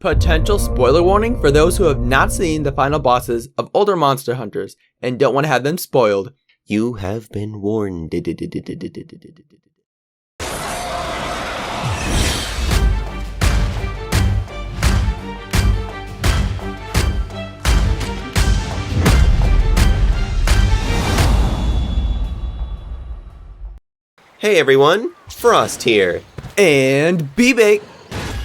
Potential spoiler warning for those who have not seen the final bosses of older Monster Hunters and don't want to have them spoiled. You have been warned. Hey everyone, Frost here. And B-Bait.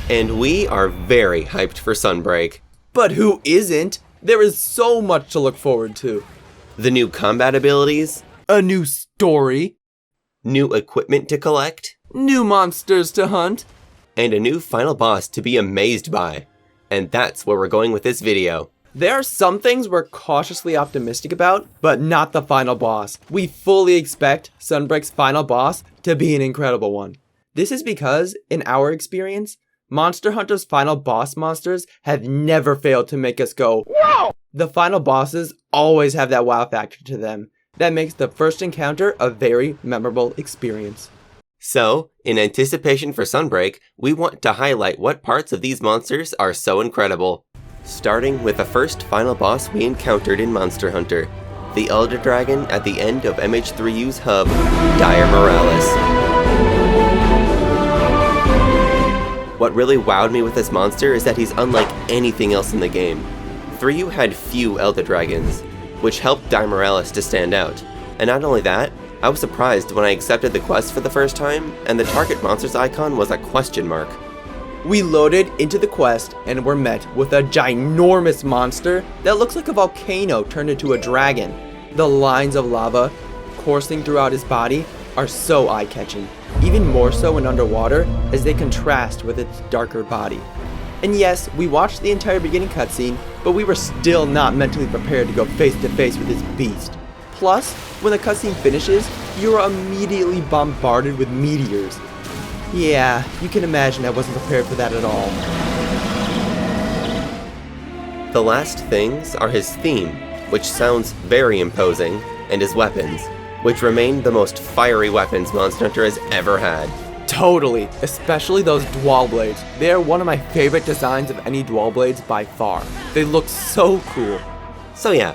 And we are very hyped for Sunbreak. But who isn't? There is so much to look forward to. The new combat abilities, A new story, new equipment to collect, new monsters to hunt, and a new final boss to be amazed by. And that's where we're going with this video. There are some things we're cautiously optimistic about, but not the final boss. We fully expect Sunbreak's final boss to be an incredible one. This is because, in our experience, Monster Hunter's final boss monsters have never failed to make us go, wow! The final bosses always have that wow factor to them that makes the first encounter a very memorable experience. So, in anticipation for Sunbreak, we want to highlight what parts of these monsters are so incredible. Starting with the first final boss we encountered in Monster Hunter, the Elder Dragon at the end of MH3U's hub, Dire Morales. What really wowed me with this monster is that he's unlike anything else in the game. 3U had few Elder Dragons, which helped Dire Morales to stand out. And not only that, I was surprised when I accepted the quest for the first time, and the target monster's icon was a question mark. We loaded into the quest and were met with a ginormous monster that looks like a volcano turned into a dragon. The lines of lava coursing throughout his body are so eye-catching, even more so when underwater as they contrast with its darker body. And yes, we watched the entire beginning cutscene, but we were still not mentally prepared to go face to face with this beast. Plus, when the cutscene finishes, you are immediately bombarded with meteors. Yeah, you can imagine I wasn't prepared for that at all. The last things are his theme, which sounds very imposing, and his weapons, which remain the most fiery weapons Monster Hunter has ever had. Totally, especially those dual blades. They are one of my favorite designs of any dual blades by far. They look so cool. So yeah,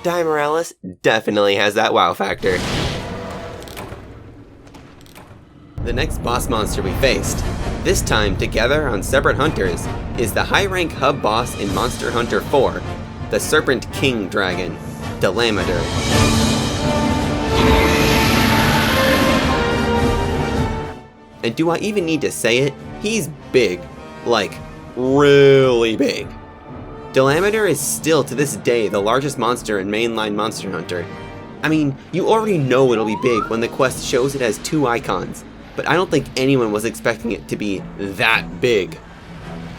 Dire Morales definitely has that wow factor. The next boss monster we faced, this time together on separate hunters, is the high-rank hub boss in Monster Hunter 4, the Serpent King Dragon, Dalamadur. And do I even need to say it? He's big. Like, really big. Dalamadur is still to this day the largest monster in mainline Monster Hunter. I mean, you already know it'll be big when the quest shows it has two icons, but I don't think anyone was expecting it to be that big.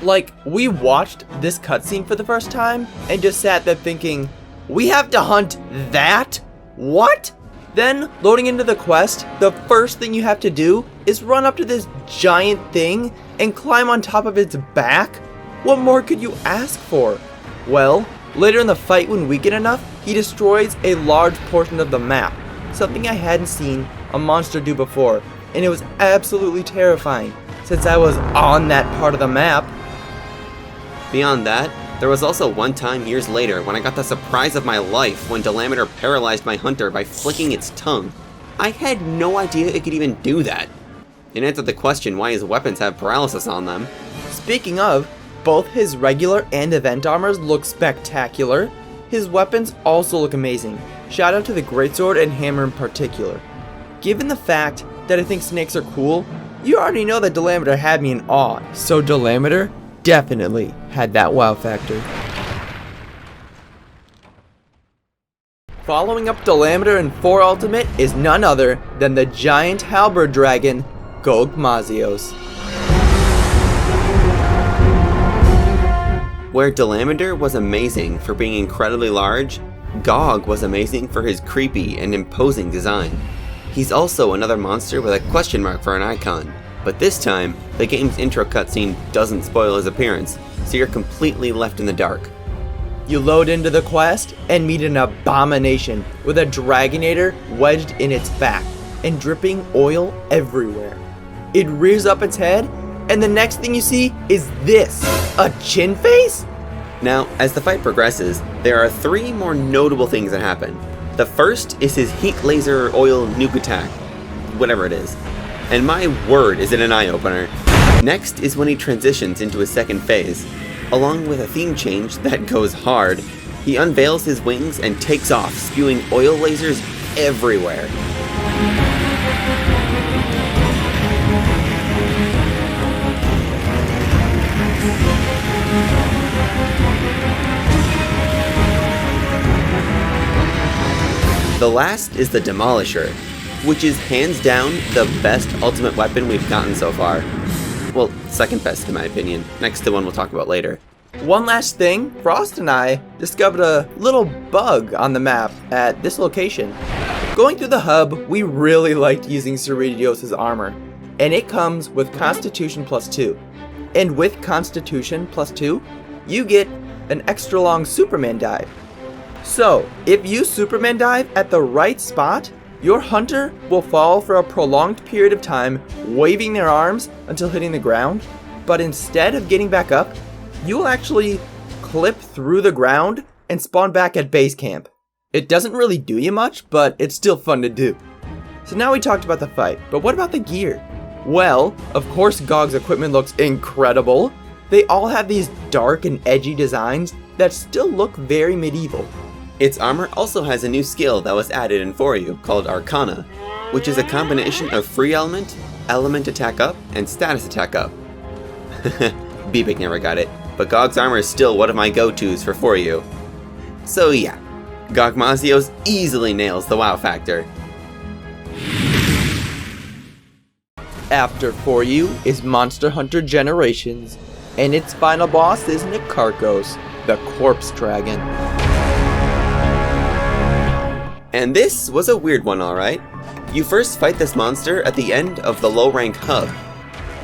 Like, we watched this cutscene for the first time and just sat there thinking, we have to hunt that? What? Then, loading into the quest, the first thing you have to do is run up to this giant thing and climb on top of its back? What more could you ask for? Well, later in the fight when weakened enough, he destroys a large portion of the map, something I hadn't seen a monster do before, and it was absolutely terrifying, since I was on that part of the map. Beyond that, there was also one time years later when I got the surprise of my life when Dalamadur paralyzed my hunter by flicking its tongue. I had no idea it could even do that. It answered the question why his weapons have paralysis on them. Speaking of, both his regular and event armors look spectacular. His weapons also look amazing. Shout out to the greatsword and hammer in particular. Given the fact that I think snakes are cool, you already know that Dalamadur had me in awe, so Dalamadur definitely had that wow factor. Following up Dalamadur in 4 Ultimate is none other than the giant Halberd dragon, Gogmazios. Where Dalamadur was amazing for being incredibly large, Gog was amazing for his creepy and imposing design. He's also another monster with a question mark for an icon, but this time, the game's intro cutscene doesn't spoil his appearance, so you're completely left in the dark. You load into the quest and meet an abomination with a Dragonator wedged in its back and dripping oil everywhere. It rears up its head And the next thing you see is this, a chin face? Now, as the fight progresses, there are 3 more notable things that happen. The first is his heat laser oil nuke attack, whatever it is. And my word, is it an eye-opener. Next is when he transitions into his second phase. Along with a theme change that goes hard, he unveils his wings and takes off, spewing oil lasers everywhere. The last is the Demolisher, which is hands down the best ultimate weapon we've gotten so far. Well, second best in my opinion, next to one we'll talk about later. One last thing, Frost and I discovered a little bug on the map at this location. Going through the hub, we really liked using Ceredios' armor, and it comes with Constitution +2. And with Constitution +2, you get an extra long Superman dive. So, if you Superman dive at the right spot, your hunter will fall for a prolonged period of time, waving their arms until hitting the ground, but instead of getting back up, you will actually clip through the ground and spawn back at base camp. It doesn't really do you much, but it's still fun to do. So now we talked about the fight, but what about the gear? Well, of course GOG's equipment looks incredible. They all have these dark and edgy designs that still look very medieval. Its armor also has a new skill that was added in for you, called Arcana, which is a combination of free element, element attack up, and status attack up. Beepic never got it, but GOG's armor is still one of my go-tos for you. So yeah, GOG Mazios easily nails the wow factor. After for you is Monster Hunter Generations, and its final boss is Nikarkos, the Corpse Dragon. And this was a weird one, alright. You first fight this monster at the end of the low rank hub.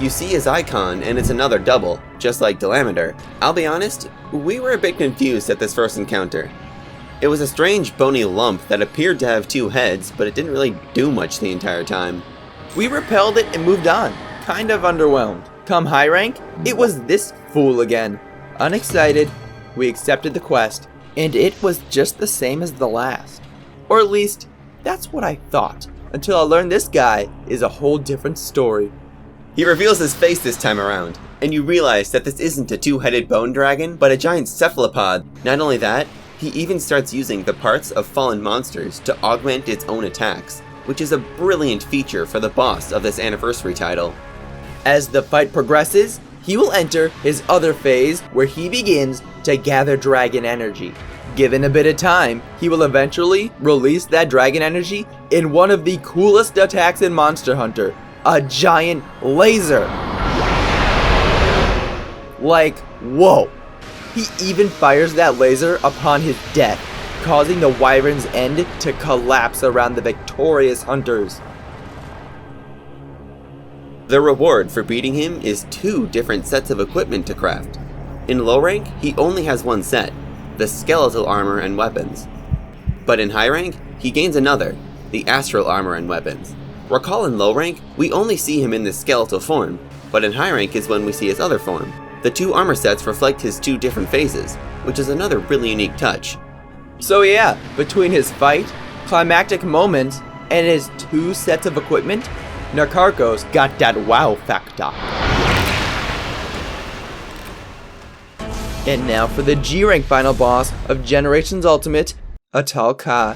You see his icon and it's another double, just like Delamiter. I'll be honest, we were a bit confused at this first encounter. It was a strange bony lump that appeared to have 2 heads, but it didn't really do much the entire time. We repelled it and moved on, kind of underwhelmed. Come high rank, it was this fool again. Unexcited, we accepted the quest, and it was just the same as the last. Or at least, that's what I thought, until I learned this guy is a whole different story. He reveals his face this time around, and you realize that this isn't a 2-headed bone dragon, but a giant cephalopod. Not only that, he even starts using the parts of fallen monsters to augment its own attacks, which is a brilliant feature for the boss of this anniversary title. As the fight progresses, he will enter his other phase where he begins to gather dragon energy. Given a bit of time, he will eventually release that dragon energy in one of the coolest attacks in Monster Hunter, a giant laser. Like, whoa. He even fires that laser upon his death, causing the Wyvern's end to collapse around the victorious hunters. The reward for beating him is 2 different sets of equipment to craft. In low rank, he only has 1 set, the skeletal armor and weapons. But in high rank, he gains another, the astral armor and weapons. Recall in low rank, we only see him in this skeletal form, but in high rank is when we see his other form. The 2 armor sets reflect his 2 different phases, which is another really unique touch. So yeah, between his fight, climactic moments, and his 2 sets of equipment, Nikarkos got that wow factor. And now for the G-Rank final boss of Generations Ultimate, Atalka.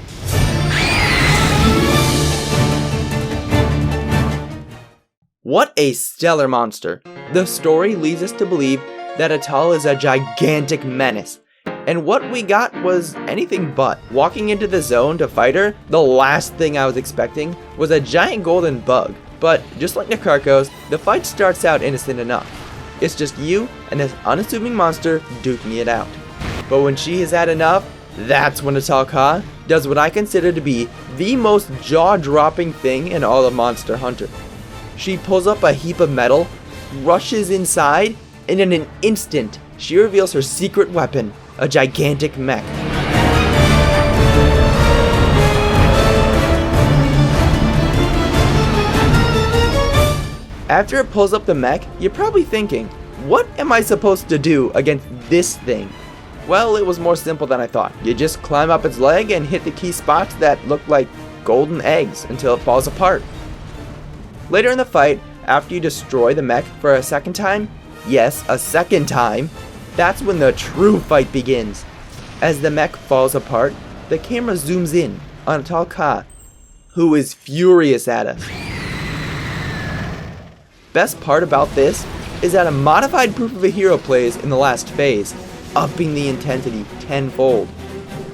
What a stellar monster. The story leads us to believe that Atal is a gigantic menace. And what we got was anything but. Walking into the zone to fight her, the last thing I was expecting was a giant golden bug. But just like Nikarkos, the fight starts out innocent enough. It's just you and this unassuming monster duking it out. But when she has had enough, that's when Atalka does what I consider to be the most jaw-dropping thing in all of Monster Hunter. She pulls up a heap of metal, rushes inside, and in an instant, she reveals her secret weapon, a gigantic mech. After it pulls up the mech, you're probably thinking, what am I supposed to do against this thing? Well, it was more simple than I thought. You just climb up its leg and hit the key spots that look like golden eggs until it falls apart. Later in the fight, after you destroy the mech for a second time, yes, a second time, that's when the true fight begins. As the mech falls apart, the camera zooms in on Atalka, who is furious at us. Best part about this is that a modified proof of a hero plays in the last phase, upping the intensity tenfold.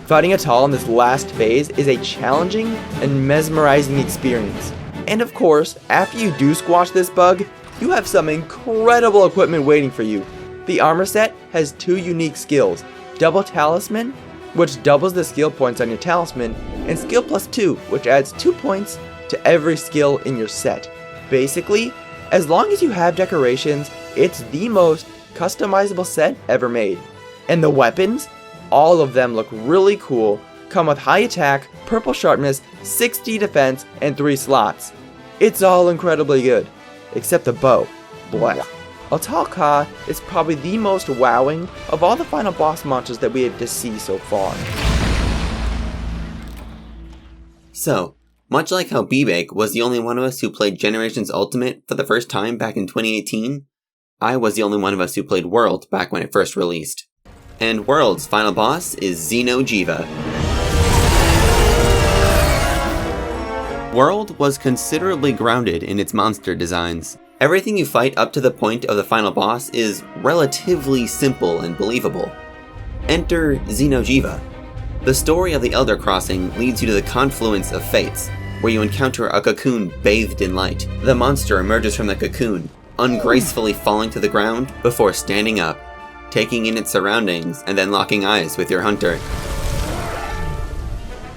Fighting Atal in this last phase is a challenging and mesmerizing experience. And of course, after you do squash this bug, you have some incredible equipment waiting for you. The armor set has 2 unique skills, Double Talisman, which doubles the skill points on your talisman, and Skill plus 2, which adds 2 points to every skill in your set. Basically, as long as you have decorations, it's the most customizable set ever made. And the weapons, all of them look really cool, come with high attack, purple sharpness, 60 defense, and 3 slots. It's all incredibly good, except the bow. Blech. Atalka is probably the most wowing of all the final boss monsters that we had to see so far. So, much like how B-Bake was the only one of us who played Generations Ultimate for the first time back in 2018, I was the only one of us who played World back when it first released. And World's final boss is XenoJiva. World was considerably grounded in its monster designs. Everything you fight up to the point of the final boss is relatively simple and believable. Enter XenoJiva. The story of the Elder Crossing leads you to the confluence of fates, where you encounter a cocoon bathed in light. The monster emerges from the cocoon, ungracefully falling to the ground before standing up, taking in its surroundings, and then locking eyes with your hunter.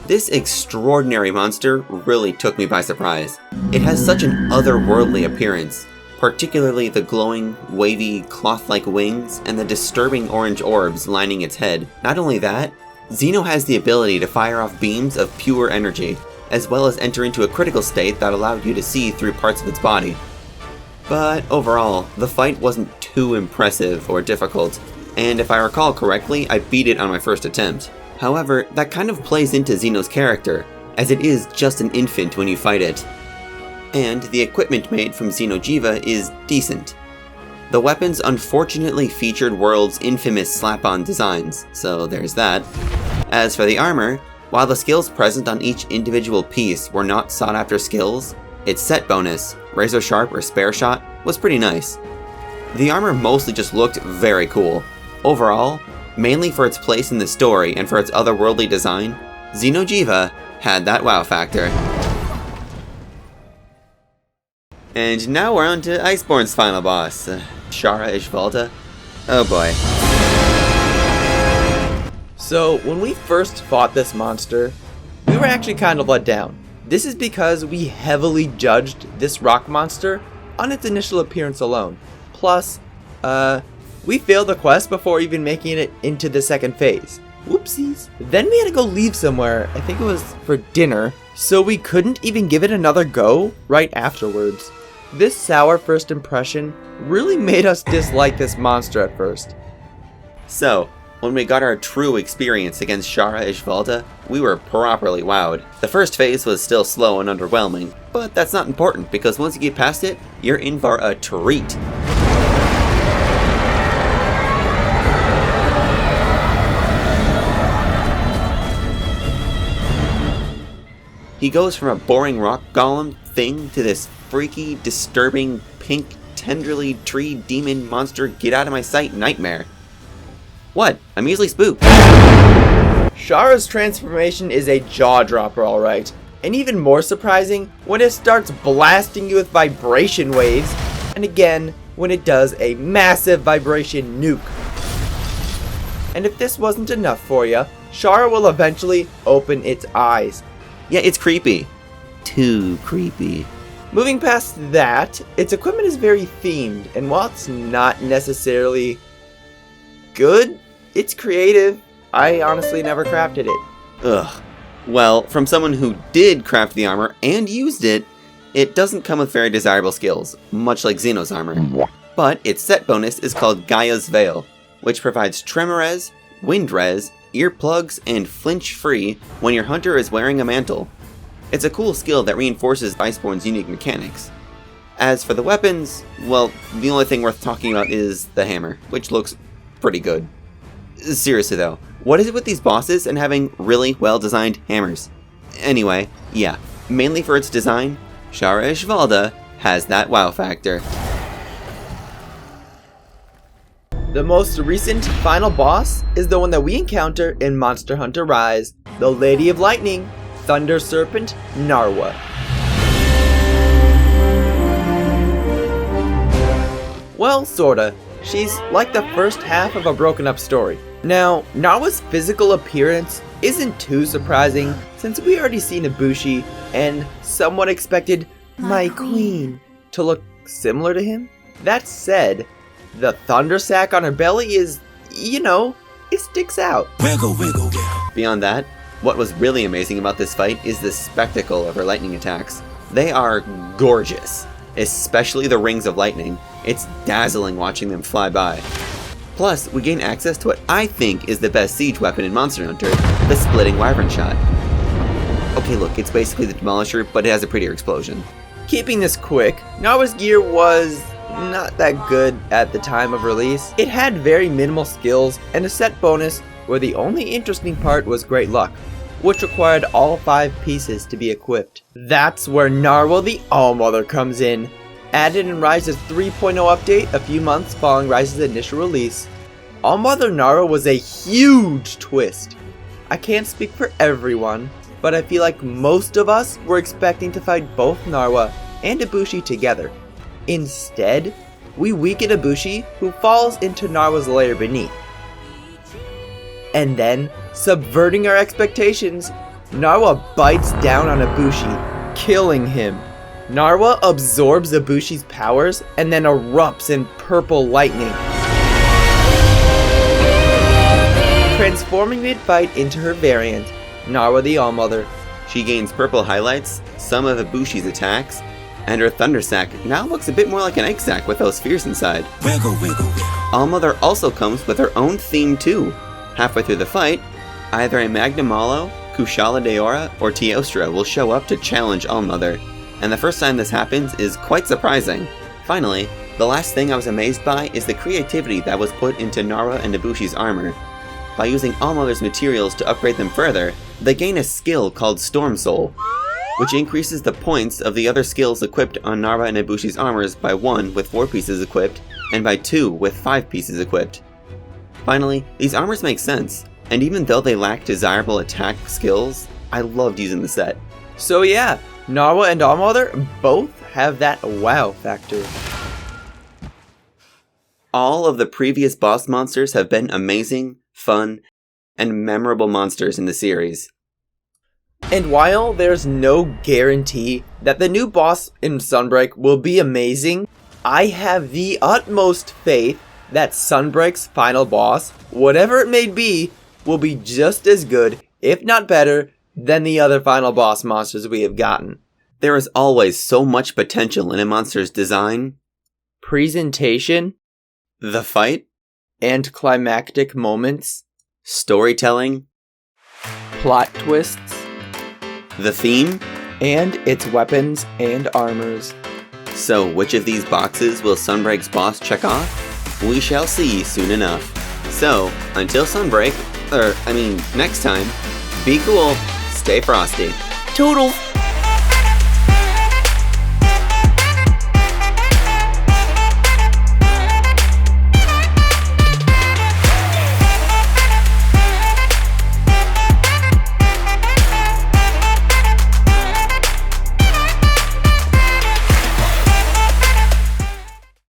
This extraordinary monster really took me by surprise. It has such an otherworldly appearance, particularly the glowing, wavy, cloth-like wings and the disturbing orange orbs lining its head. Not only that, Xeno has the ability to fire off beams of pure energy, as well as enter into a critical state that allowed you to see through parts of its body. But overall, the fight wasn't too impressive or difficult, and if I recall correctly, I beat it on my first attempt. However, that kind of plays into Xeno's character, as it is just an infant when you fight it. And the equipment made from XenoJiva is decent. The weapons unfortunately featured World's infamous slap-on designs, so there's that. As for the armor, while the skills present on each individual piece were not sought-after skills, its set bonus, Razor Sharp or Spare Shot, was pretty nice. The armor mostly just looked very cool. Overall, mainly for its place in the story and for its otherworldly design, XenoJiva had that wow factor. And now we're on to Iceborne's final boss, SharaIshvalda. Oh boy. So, when we first fought this monster, we were actually kind of let down. This is because we heavily judged this rock monster on its initial appearance alone. Plus, we failed the quest before even making it into the second phase. Whoopsies. Then we had to go leave somewhere, I think it was for dinner, so we couldn't even give it another go right afterwards. This sour first impression really made us dislike this monster at first. So, when we got our true experience against SharaIshvalda, we were properly wowed. The first phase was still slow and underwhelming, but that's not important because once you get past it, you're in for a treat. He goes from a boring rock golem thing to this freaky, disturbing, pink, tenderly tree demon monster get out of my sight nightmare. What? I'm easily spooked. Shara's transformation is a jaw-dropper, alright. And even more surprising when it starts blasting you with vibration waves, and again, when it does a massive vibration nuke. And if this wasn't enough for you, Shara will eventually open its eyes. Yeah, it's creepy. Too creepy. Moving past that, its equipment is very themed, and while it's not necessarily good, it's creative. I honestly never crafted it. Ugh. Well, from someone who did craft the armor and used it, It doesn't come with very desirable skills, much like Xeno's armor, but its set bonus is called Gaia's Veil, which provides Tremorez, Wind Res, earplugs, and flinch free when your hunter is wearing a mantle. It's a cool skill that reinforces Iceborne's unique mechanics. As for the weapons, well, the only thing worth talking about is the hammer, which looks pretty good. Seriously though, what is it with these bosses and having really well-designed hammers? Anyway, yeah, mainly for its design, SharaIshvalda has that wow factor. The most recent final boss is the one that we encounter in Monster Hunter Rise, the Lady of Lightning, Thunder Serpent, Narwhal. Well, sorta. She's like the first half of a broken up story. Now, Narwhal's physical appearance isn't too surprising since we already seen Ibushi and someone expected my queen to look similar to him. That said, the thunder sack on her belly is, it sticks out. Wiggle, wiggle, wiggle. Beyond that, what was really amazing about this fight is the spectacle of her lightning attacks. They are gorgeous, especially the rings of lightning. It's dazzling watching them fly by. Plus, we gain access to what I think is the best siege weapon in Monster Hunter, the Splitting Wyvern Shot. Okay, look, it's basically the Demolisher, but it has a prettier explosion. Keeping this quick, Narwhal's gear was not that good at the time of release. It had very minimal skills and a set bonus where the only interesting part was Great Luck, which required all 5 pieces to be equipped. That's where Narwhal the Allmother comes in. Added in Rise's 3.0 update a few months following Rise's initial release, Allmother Narwhal was a huge twist. I can't speak for everyone, but I feel like most of us were expecting to fight both Narwhal and Ibushi together. Instead, we weaken Ibushi, who falls into Narwhal's lair beneath. And then, subverting our expectations, Narwhal bites down on Ibushi, killing him. Narwhal absorbs Ibushi's powers and then erupts in purple lightning, transforming mid-fight into her variant, Narwhal the Allmother. She gains purple highlights, some of Ibushi's attacks, and her thunder sack now looks a bit more like an egg sack with those spheres inside. Wiggle, wiggle, wiggle. Allmother also comes with her own theme too. Halfway through the fight, either a Magnamalo, Kushala Daora, or Teostra will show up to challenge Allmother, and the first time this happens is quite surprising. Finally, the last thing I was amazed by is the creativity that was put into Nara and Ibushi's armor. By using Allmother's materials to upgrade them further, they gain a skill called Storm Soul, which increases the points of the other skills equipped on Nara and Ibushi's armors by 1 with 4 pieces equipped, and by 2 with 5 pieces equipped. Finally, these armors make sense, and even though they lack desirable attack skills, I loved using the set. So yeah, Narwhal and Allmother both have that wow factor. All of the previous boss monsters have been amazing, fun, and memorable monsters in the series. And while there's no guarantee that the new boss in Sunbreak will be amazing, I have the utmost faith that Sunbreak's final boss, whatever it may be, will be just as good, if not better, than the other final boss monsters we have gotten. There is always so much potential in a monster's design, Presentation, the fight, and climactic moments, storytelling, plot twists, the theme, and its weapons and armors. So which of these boxes will Sunbreak's boss check off? We shall see soon enough. So, until Sunbreak, next time, be cool, stay frosty. Toodles!